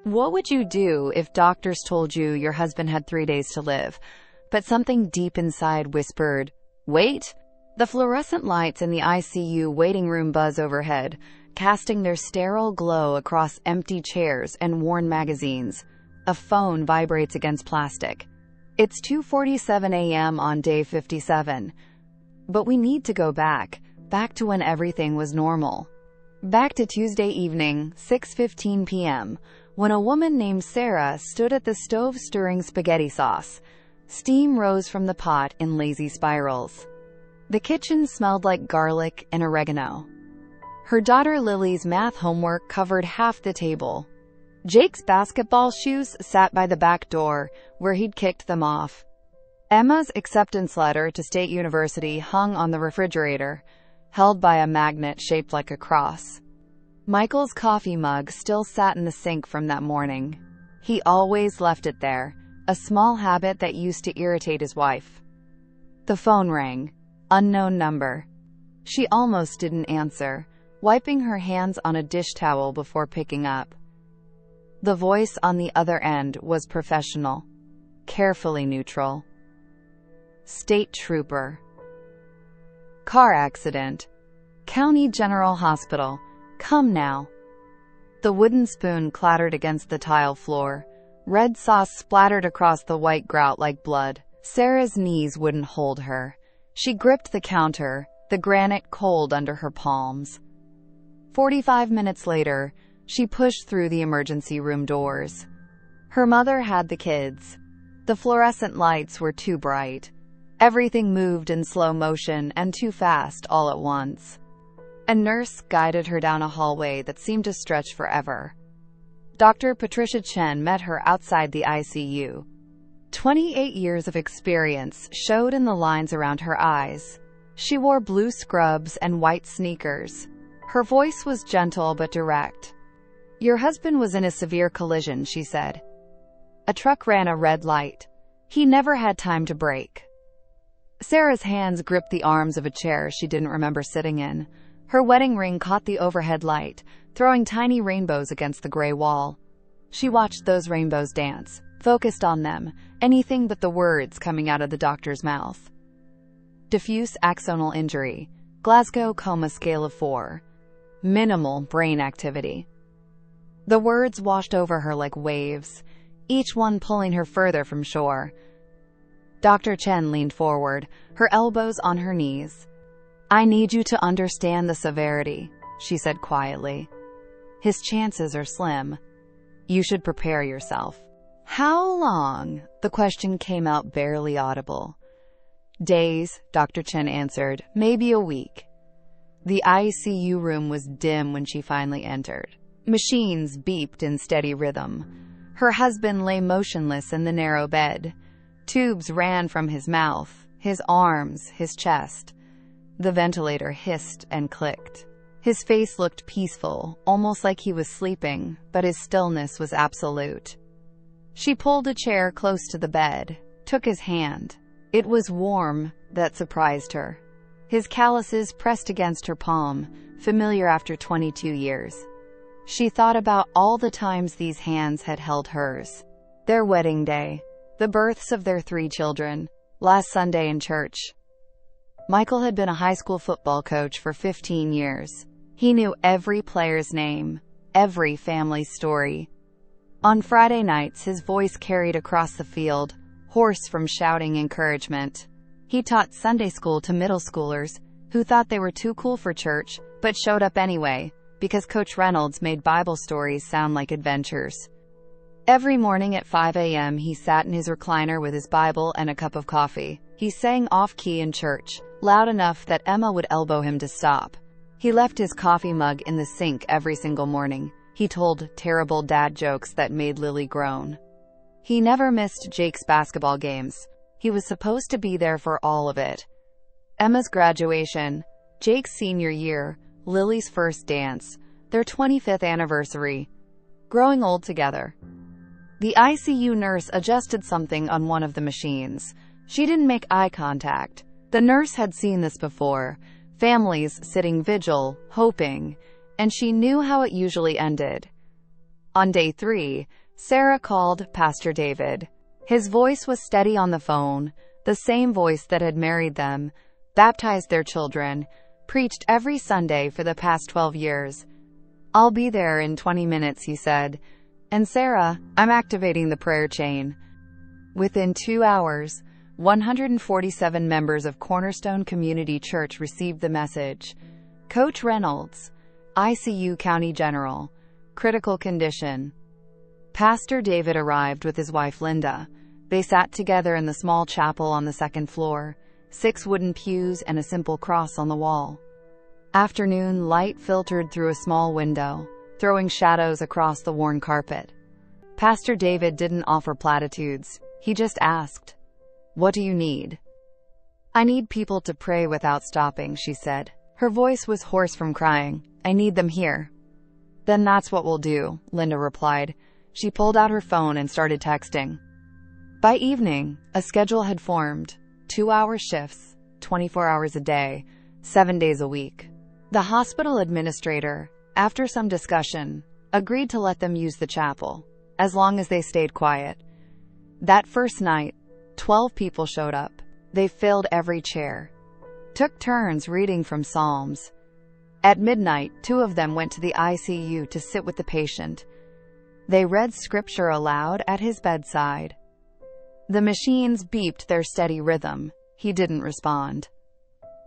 What would you do if doctors told you your husband had 3 days to live, but something deep inside whispered, "Wait"? The fluorescent lights in the ICU waiting room buzz overhead, casting their sterile glow across empty chairs and worn magazines. A phone vibrates against plastic. It's 2:47 a.m. on day 57. But we need to go back to when everything was normal. Back to Tuesday evening, 6:15 p.m., when a woman named Sarah stood at the stove stirring spaghetti sauce. Steam rose from the pot in lazy spirals. The kitchen smelled like garlic and oregano. Her daughter Lily's math homework covered half the table. Jake's basketball shoes sat by the back door, where he'd kicked them off. Emma's acceptance letter to State University hung on the refrigerator, held by a magnet shaped like a cross. Michael's coffee mug still sat in the sink from that morning. He always left it there, a small habit that used to irritate his wife. The phone rang. Unknown number. She almost didn't answer, wiping her hands on a dish towel before picking up. The voice on the other end was professional, carefully neutral. State Trooper. Car accident. County General Hospital. Come now. The wooden spoon clattered against the tile floor. Red sauce splattered across the white grout like blood. Sarah's knees wouldn't hold her. She gripped the counter, the granite cold under her palms. 45 minutes later, she pushed through the emergency room doors. Her mother had the kids. The fluorescent lights were too bright. Everything moved in slow motion and too fast all at once. A nurse guided her down a hallway that seemed to stretch forever. Dr. Patricia Chen met her outside the ICU. 28 years of experience showed in the lines around her eyes. She wore blue scrubs and white sneakers. Her voice was gentle but direct. "Your husband was in a severe collision," she said. "A truck ran a red light. He never had time to brake." Sarah's hands gripped the arms of a chair she didn't remember sitting in. Her wedding ring caught the overhead light, throwing tiny rainbows against the gray wall. She watched those rainbows dance, focused on them, anything but the words coming out of the doctor's mouth. Diffuse axonal injury, Glasgow Coma scale of 4. Minimal brain activity. The words washed over her like waves, each one pulling her further from shore. Dr. Chen leaned forward, her elbows on her knees. "I need you to understand the severity," she said quietly. "His chances are slim. You should prepare yourself." "How long?" The question came out barely audible. "Days," Dr. Chen answered. "Maybe a week." The ICU room was dim when she finally entered. Machines beeped in steady rhythm. Her husband lay motionless in the narrow bed. Tubes ran from his mouth, his arms, his chest. The ventilator hissed and clicked. His face looked peaceful, almost like he was sleeping, but his stillness was absolute. She pulled a chair close to the bed, took his hand. It was warm, that surprised her. His calluses pressed against her palm, familiar after 22 years. She thought about all the times these hands had held hers. Their wedding day, the births of their 3 children, last Sunday in church. Michael had been a high school football coach for 15 years. He knew every player's name, every family story. On Friday nights, his voice carried across the field, hoarse from shouting encouragement. He taught Sunday school to middle schoolers who thought they were too cool for church, but showed up anyway, because Coach Reynolds made Bible stories sound like adventures. Every morning at 5 a.m., he sat in his recliner with his Bible and a cup of coffee. He sang off-key in church, loud enough that Emma would elbow him to stop. He left his coffee mug in the sink every single morning. He told terrible dad jokes that made Lily groan. He never missed Jake's basketball games. He was supposed to be there for all of it. Emma's graduation, Jake's senior year, Lily's first dance, their 25th anniversary. Growing old together. The ICU nurse adjusted something on one of the machines. She didn't make eye contact. The nurse had seen this before. Families sitting vigil, hoping, and she knew how it usually ended. On day 3, Sarah called Pastor David. His voice was steady on the phone, the same voice that had married them, baptized their children, preached every Sunday for the past 12 years. "I'll be there in 20 minutes," he said. "And Sarah, I'm activating the prayer chain." Within 2 hours, 147 members of Cornerstone Community Church received the message. Coach Reynolds, ICU County General, critical condition. Pastor David arrived with his wife Linda. They sat together in the small chapel on the second floor, 6 wooden pews and a simple cross on the wall. Afternoon light filtered through a small window, throwing shadows across the worn carpet. Pastor David didn't offer platitudes. He just asked, "What do you need?" "I need people to pray without stopping," she said. Her voice was hoarse from crying. "I need them here." "Then that's what we'll do," Linda replied. She pulled out her phone and started texting. By evening, a schedule had formed. 2-hour shifts, 24 hours a day, 7 days a week. The hospital administrator, after some discussion, agreed to let them use the chapel, as long as they stayed quiet. That first night, 12 people showed up. They filled every chair, took turns reading from Psalms. At midnight, 2 of them went to the ICU to sit with the patient. They read scripture aloud at his bedside. The machines beeped their steady rhythm. He didn't respond.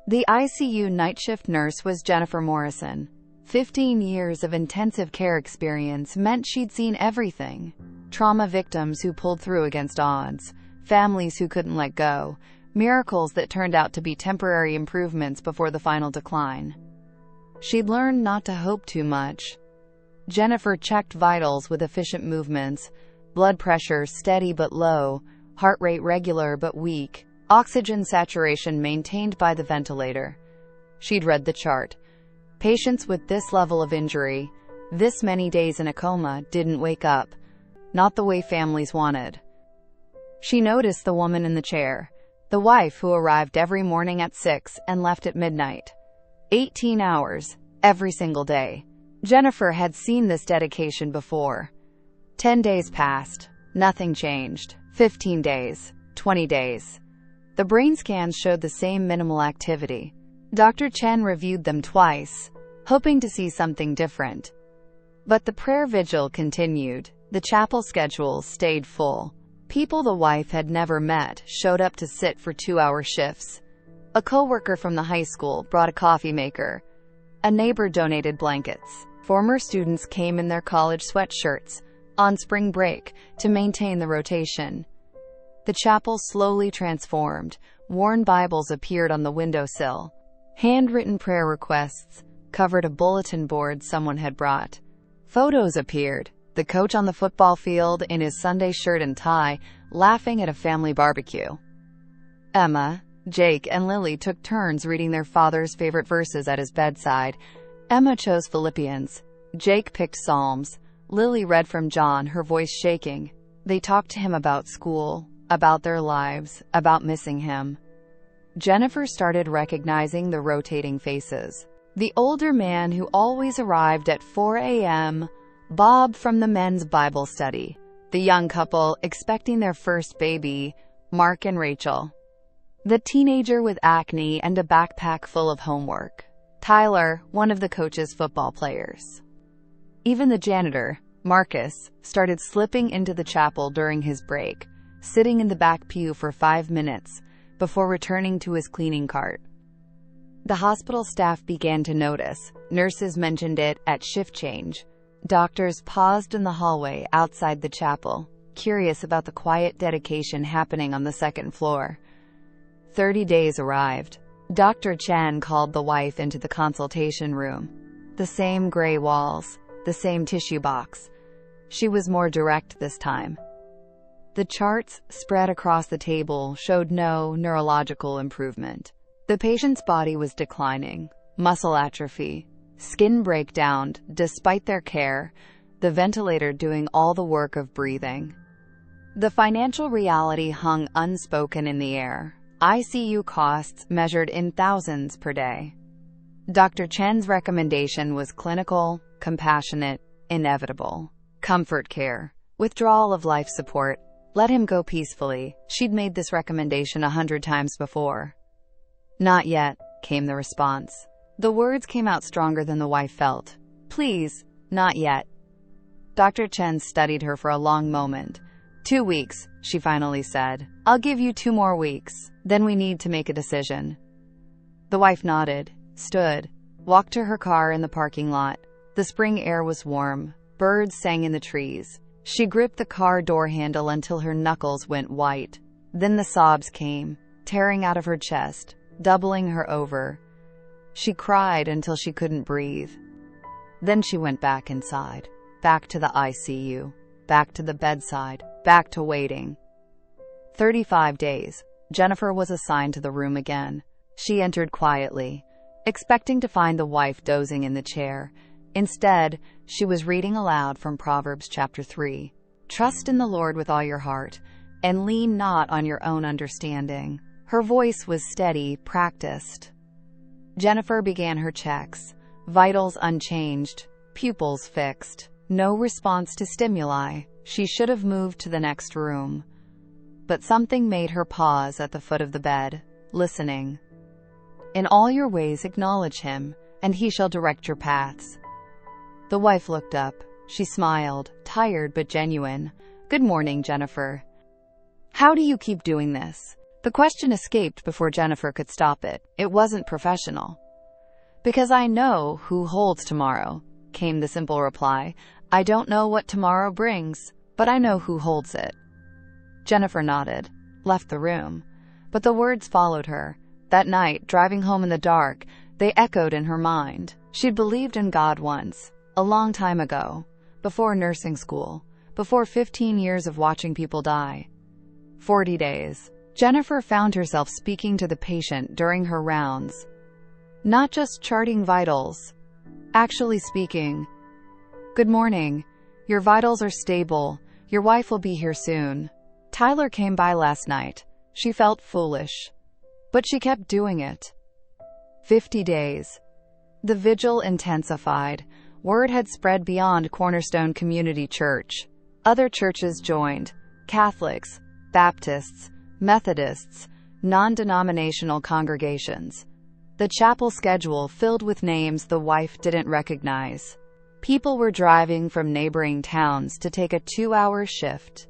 The ICU night shift nurse was Jennifer Morrison. 15 years of intensive care experience meant she'd seen everything. Trauma victims who pulled through against odds, families who couldn't let go, miracles that turned out to be temporary improvements before the final decline. She'd learned not to hope too much. Jennifer checked vitals with efficient movements, blood pressure steady but low, heart rate regular but weak, oxygen saturation maintained by the ventilator. She'd read the chart. Patients with this level of injury, this many days in a coma, didn't wake up. Not the way families wanted. She noticed the woman in the chair, the wife who arrived every morning at 6 and left at midnight. 18 hours, every single day. Jennifer had seen this dedication before. 10 days passed. Nothing changed. 15 days. 20 days. The brain scans showed the same minimal activity. Dr. Chen reviewed them twice, hoping to see something different. But the prayer vigil continued. The chapel schedule stayed full. People the wife had never met showed up to sit for 2-hour shifts. A coworker from the high school brought a coffee maker. A neighbor donated blankets. Former students came in their college sweatshirts on spring break to maintain the rotation. The chapel slowly transformed. Worn Bibles appeared on the windowsill. Handwritten prayer requests covered a bulletin board someone had brought. Photos appeared. The coach on the football field in his Sunday shirt and tie, laughing at a family barbecue. Emma, Jake, and Lily took turns reading their father's favorite verses at his bedside. Emma chose Philippians. Jake picked Psalms. Lily read from John, her voice shaking. They talked to him about school, about their lives, about missing him. Jennifer started recognizing the rotating faces. The older man who always arrived at 4 a.m., Bob from the men's Bible study. The young couple expecting their first baby, Mark and Rachel. The teenager with acne and a backpack full of homework, Tyler, one of the coach's football players. Even the janitor, Marcus, started slipping into the chapel during his break, sitting in the back pew for 5 minutes before returning to his cleaning cart. The hospital staff began to notice. Nurses mentioned it at shift change. Doctors paused in the hallway outside the chapel, curious about the quiet dedication happening on the second floor. 30 days arrived. Dr. Chen called the wife into the consultation room. The same gray walls, the same tissue box. She was more direct this time. The charts, spread across the table, showed no neurological improvement. The patient's body was declining, muscle atrophy, skin breakdown, despite their care, the ventilator doing all the work of breathing. The financial reality hung unspoken in the air. ICU costs measured in thousands per day. Dr. Chen's recommendation was clinical, compassionate, inevitable. Comfort care. Withdrawal of life support. Let him go peacefully. She'd made this recommendation 100 times before. Not yet, came the response. The words came out stronger than the wife felt. Please, not yet. Dr. Chen studied her for a long moment. 2 weeks, she finally said. I'll give you 2 more weeks. Then we need to make a decision. The wife nodded, stood, walked to her car in the parking lot. The spring air was warm. Birds sang in the trees. She gripped the car door handle until her knuckles went white. Then the sobs came, tearing out of her chest, doubling her over. She cried until she couldn't breathe. Then she went back inside, back to the ICU, back to the bedside, back to waiting. 35 days. Jennifer was assigned to the room again. She entered quietly, expecting to find the wife dozing in the chair. Instead, she was reading aloud from Proverbs chapter 3. Trust in the Lord with all your heart, and lean not on your own understanding. Her voice was steady, practiced. Jennifer began her checks. Vitals unchanged, pupils fixed. No response to stimuli. She should have moved to the next room. But something made her pause at the foot of the bed, listening. In all your ways acknowledge him, and he shall direct your paths. The wife looked up. She smiled, tired but genuine. Good morning, Jennifer. How do you keep doing this? The question escaped before Jennifer could stop it. It wasn't professional. Because I know who holds tomorrow, came the simple reply. I don't know what tomorrow brings, but I know who holds it. Jennifer nodded, left the room. But the words followed her. That night, driving home in the dark, they echoed in her mind. She'd believed in God once. A long time ago, before nursing school, before 15 years of watching people die. 40 days. Jennifer found herself speaking to the patient during her rounds. Not just charting vitals, actually speaking. Good morning. Your vitals are stable. Your wife will be here soon. Tyler came by last night. She felt foolish, but she kept doing it. 50 days. The vigil intensified. Word had spread beyond Cornerstone Community Church. Other churches joined. Catholics, Baptists, Methodists, non-denominational congregations. The chapel schedule filled with names the wife didn't recognize. People were driving from neighboring towns to take a 2-hour shift.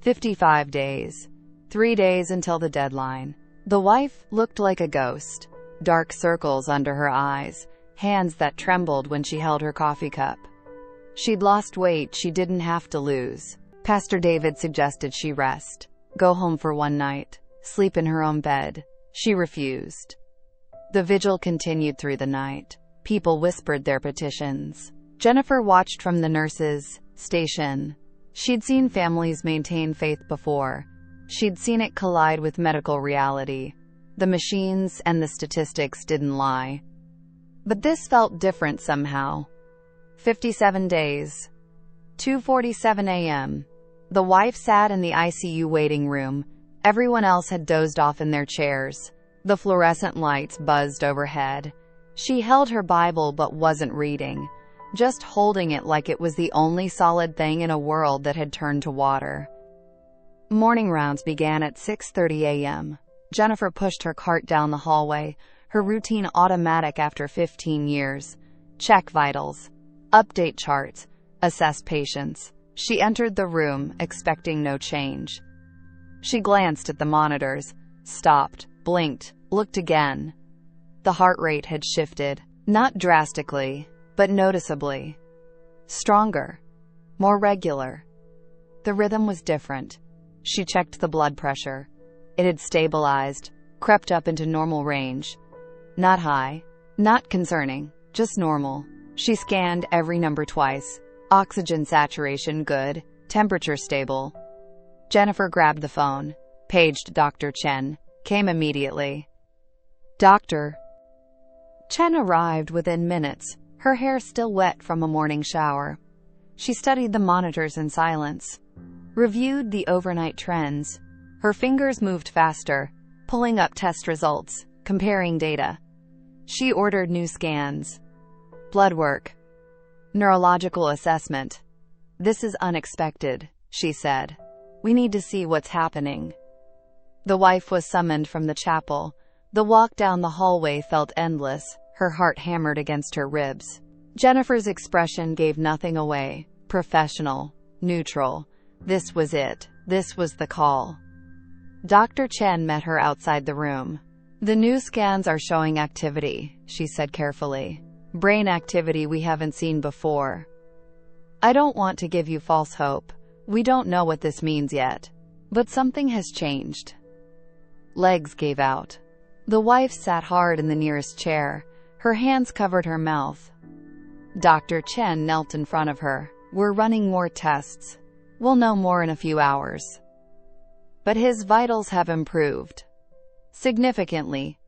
55 days. 3 days until the deadline. The wife looked like a ghost. Dark circles under her eyes. Hands that trembled when she held her coffee cup. She'd lost weight she didn't have to lose. Pastor David suggested she rest. Go home for one night. Sleep in her own bed. She refused. The vigil continued through the night. People whispered their petitions. Jennifer watched from the nurses' station. She'd seen families maintain faith before. She'd seen it collide with medical reality. The machines and the statistics didn't lie. But this felt different somehow. 57 days. 2:47 a.m. The wife sat in the ICU waiting room. Everyone else had dozed off in their chairs. The fluorescent lights buzzed overhead. She held her Bible but wasn't reading, just holding it like it was the only solid thing in a world that had turned to water. Morning rounds began at 6:30 a.m. Jennifer pushed her cart down the hallway, her routine automatic after 15 years. Check vitals, update charts, assess patients. She entered the room, expecting no change. She glanced at the monitors, stopped, blinked, looked again. The heart rate had shifted, not drastically, but noticeably. Stronger, more regular. The rhythm was different. She checked the blood pressure. It had stabilized, crept up into normal range. Not high, not concerning, just normal. She scanned every number twice. Oxygen saturation good, temperature stable. Jennifer grabbed the phone, paged Dr. Chen, came immediately. Doctor. Chen arrived within minutes, her hair still wet from a morning shower. She studied the monitors in silence, reviewed the overnight trends. Her fingers moved faster, pulling up test results, comparing data. She ordered new scans, blood work, neurological assessment. "This is unexpected," she said. "We need to see what's happening." The wife was summoned from the chapel. The walk down the hallway felt endless, her heart hammered against her ribs. Jennifer's expression gave nothing away. Professional, neutral. This was it. This was the call. Dr. Chen met her outside the room. "The new scans are showing activity," she said carefully. "Brain activity we haven't seen before. I don't want to give you false hope. We don't know what this means yet. But something has changed." Legs gave out. The wife sat hard in the nearest chair. Her hands covered her mouth. Dr. Chen knelt in front of her. "We're running more tests. We'll know more in a few hours. But his vitals have improved. Significantly.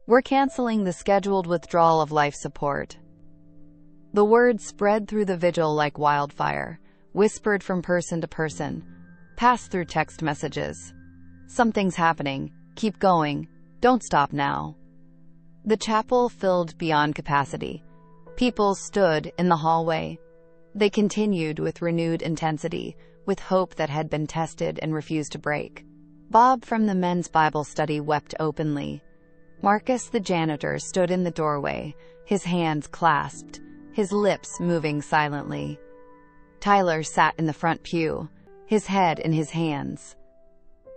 We're canceling the scheduled withdrawal of life support." The words spread through the vigil like wildfire, whispered from person to person, passed through text messages. "Something's happening. Keep going. Don't stop now." The chapel filled beyond capacity. People stood in the hallway. They continued with renewed intensity, with hope that had been tested and refused to break. Bob from the men's Bible study wept openly. Marcus, the janitor, stood in the doorway, his hands clasped, his lips moving silently. Tyler sat in the front pew, his head in his hands.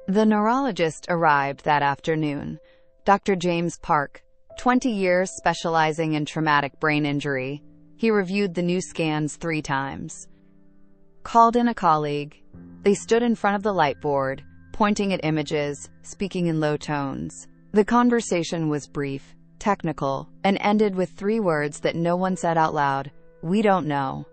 The neurologist arrived that afternoon, Dr. James Park, 20 years specializing in traumatic brain injury. He reviewed the new scans 3 times. Called in a colleague. They stood in front of the light board, pointing at images, speaking in low tones. The conversation was brief, technical, and ended with 3 words that no one said out loud: "We don't know."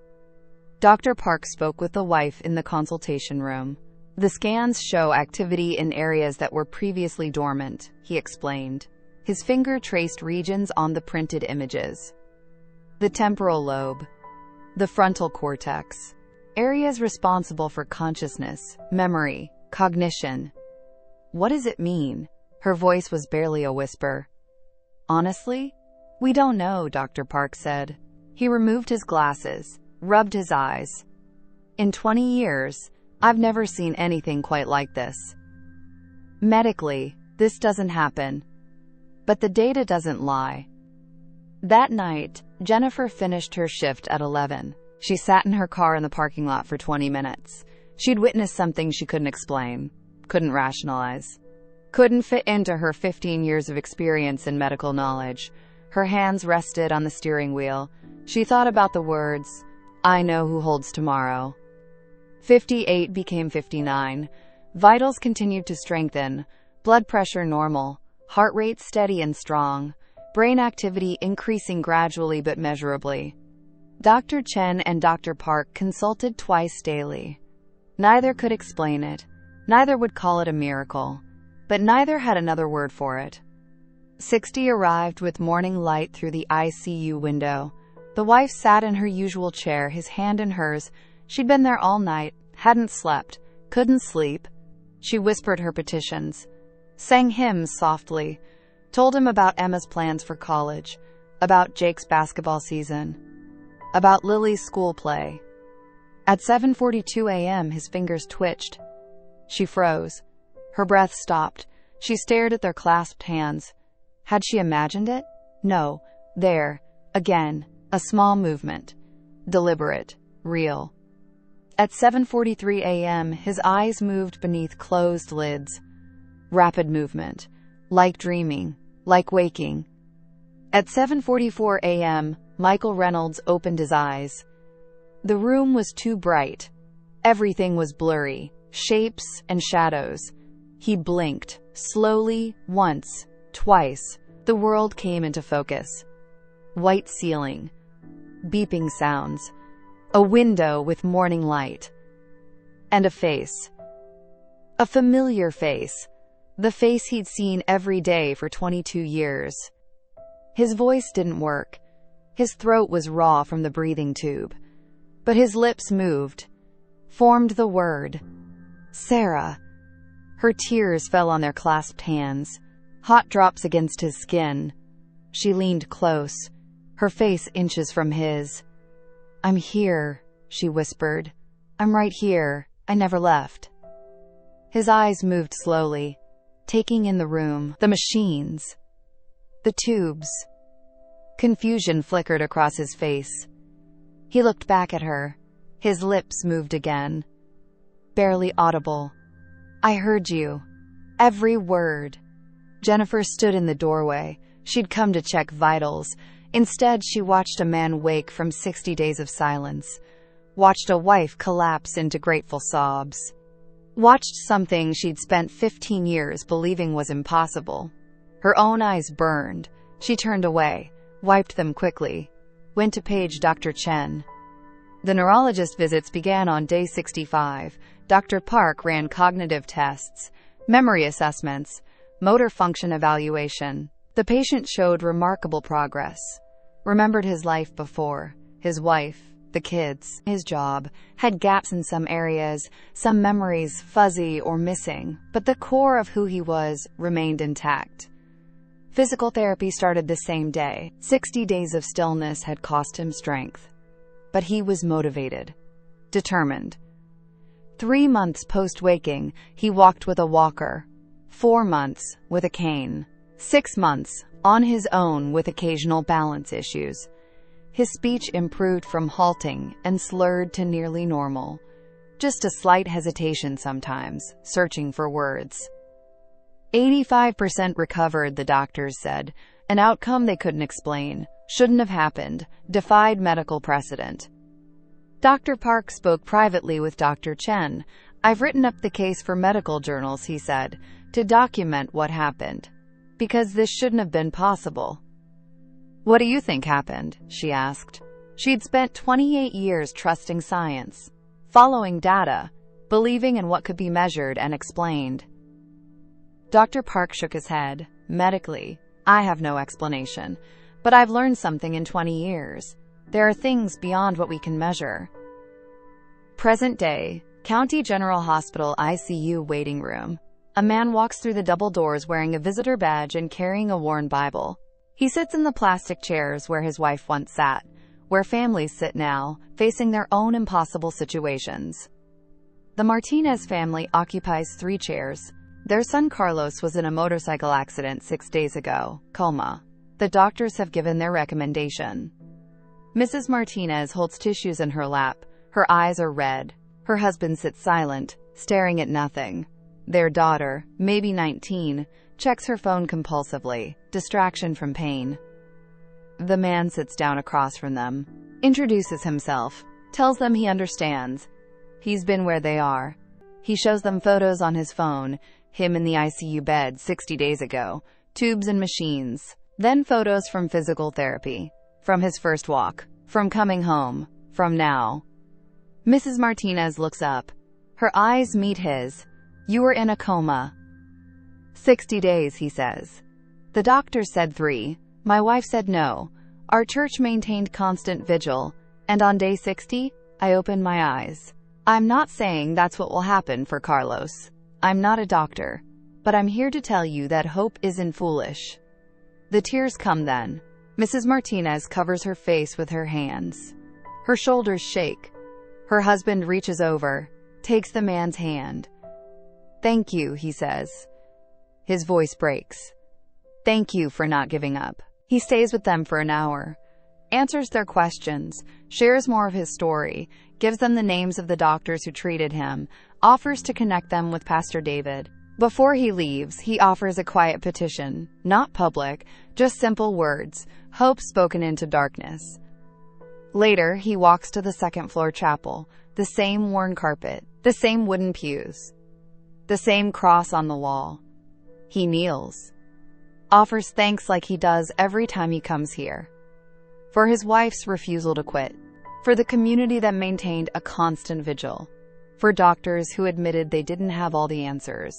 Dr. Park spoke with the wife in the consultation room. "The scans show activity in areas that were previously dormant," he explained. His finger traced regions on the printed images. "The temporal lobe, the frontal cortex, areas responsible for consciousness, memory, cognition." "What does it mean?" Her voice was barely a whisper. "Honestly, we don't know," Dr. Park said. He removed his glasses, rubbed his eyes. "In 20 years, I've never seen anything quite like this. Medically, this doesn't happen. But the data doesn't lie." That night, Jennifer finished her shift at 11. She sat in her car in the parking lot for 20 minutes. She'd witnessed something she couldn't explain, couldn't rationalize, couldn't fit into her 15 years of experience in medical knowledge. Her hands rested on the steering wheel. She thought about the words, "I know who holds tomorrow." 58 became 59. Vitals continued to strengthen, blood pressure normal, heart rate steady and strong, brain activity increasing gradually but measurably. Dr. Chen and Dr. Park consulted twice daily. Neither could explain it. Neither would call it a miracle. But neither had another word for it. 60 arrived with morning light through the ICU window. The wife sat in her usual chair, his hand in hers. She'd been there all night, hadn't slept, couldn't sleep. She whispered her petitions, sang hymns softly, told him about Emma's plans for college, about Jake's basketball season, about Lily's school play. At 7:42 a.m., his fingers twitched. She froze. Her breath stopped. She stared at their clasped hands. Had she imagined it? No. There. Again. A small movement. Deliberate. Real. At 7:43 a.m., his eyes moved beneath closed lids. Rapid movement. Like dreaming. Like waking. At 7:44 a.m., Michael Reynolds opened his eyes. The room was too bright. Everything was blurry. Shapes and shadows. He blinked. Slowly. Once. Twice. The world came into focus. White ceiling. Beeping sounds. A window with morning light. And a face. A familiar face. The face he'd seen every day for 22 years. His voice didn't work. His throat was raw from the breathing tube. But his lips moved. Formed the word. Sarah. Her tears fell on their clasped hands. Hot drops against his skin. She leaned close, her face inches from his. "I'm here," she whispered. I'm right here. I never left. His eyes moved slowly, taking in the room, the machines, the tubes. Confusion flickered across his face. He looked back at her. His lips moved again. Barely audible. I heard you. Every word. Jennifer stood in the doorway. She'd come to check vitals. Instead, she watched a man wake from 60 days of silence. Watched a wife collapse into grateful sobs. Watched something she'd spent 15 years believing was impossible. Her own eyes burned. She turned away, wiped them quickly, went to page Dr. Chen. The neurologist visits began on day 65. Dr. Park ran cognitive tests, memory assessments, motor function evaluation. The patient showed remarkable progress. Remembered his life before, his wife, the kids, his job, had gaps in some areas, some memories fuzzy or missing, but the core of who he was remained intact. Physical therapy started the same day. 60 days of stillness had cost him strength. But he was motivated, determined. 3 months post-waking, he walked with a walker. 4 months with a cane. 6 months on his own with occasional balance issues. His speech improved from halting and slurred to nearly normal. Just a slight hesitation sometimes, searching for words. 85% recovered, the doctors said. An outcome they couldn't explain, shouldn't have happened, defied medical precedent. Dr. Park spoke privately with Dr. Chen. I've written up the case for medical journals, he said, to document what happened. Because this shouldn't have been possible. What do you think happened? She asked. She'd spent 28 years trusting science, following data, believing in what could be measured and explained. Dr. Park shook his head. Medically, I have no explanation, but I've learned something in 20 years. There are things beyond what we can measure. Present day, County General Hospital ICU waiting room. A man walks through the double doors wearing a visitor badge and carrying a worn Bible. He sits in the plastic chairs where his wife once sat, where families sit now, facing their own impossible situations. The Martinez family occupies 3 chairs. Their son Carlos was in a motorcycle accident 6 days ago, coma. The doctors have given their recommendation. Mrs. Martinez holds tissues in her lap. Her eyes are red. Her husband sits silent, staring at nothing. Their daughter, maybe 19, checks her phone compulsively, distraction from pain. The man sits down across from them, introduces himself, tells them he understands. He's been where they are. He shows them photos on his phone, him in the ICU bed 60 days ago, tubes and machines, then photos from physical therapy, from his first walk, from coming home, from now. Mrs. Martinez looks up. Her eyes meet his. You were in a coma. 60 days, he says. The doctor said 3. My wife said no. Our church maintained constant vigil. And on day 60, I opened my eyes. I'm not saying that's what will happen for Carlos. I'm not a doctor. But I'm here to tell you that hope isn't foolish. The tears come then. Mrs. Martinez covers her face with her hands. Her shoulders shake. Her husband reaches over, takes the man's hand. Thank you, he says. His voice breaks. Thank you for not giving up. He stays with them for an hour, answers their questions, shares more of his story, gives them the names of the doctors who treated him, offers to connect them with Pastor David. Before he leaves, he offers a quiet petition, not public, just simple words, hope spoken into darkness. Later, he walks to the second-floor chapel, the same worn carpet, the same wooden pews, the same cross on the wall. He kneels, offers thanks like he does every time he comes here. For his wife's refusal to quit, for the community that maintained a constant vigil, for doctors who admitted they didn't have all the answers.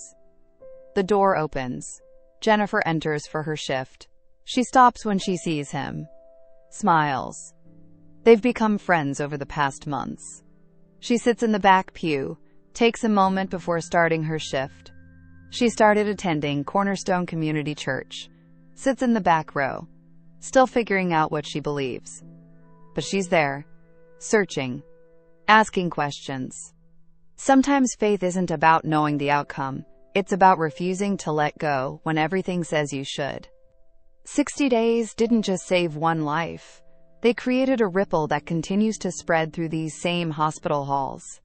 The door opens. Jennifer enters for her shift. She stops when she sees him, smiles. They've become friends over the past months. She sits in the back pew, takes a moment before starting her shift. She started attending Cornerstone Community Church, sits in the back row, still figuring out what she believes. But she's there, searching, asking questions. Sometimes faith isn't about knowing the outcome. It's about refusing to let go when everything says you should. 60 days didn't just save one life. They created a ripple that continues to spread through these same hospital halls.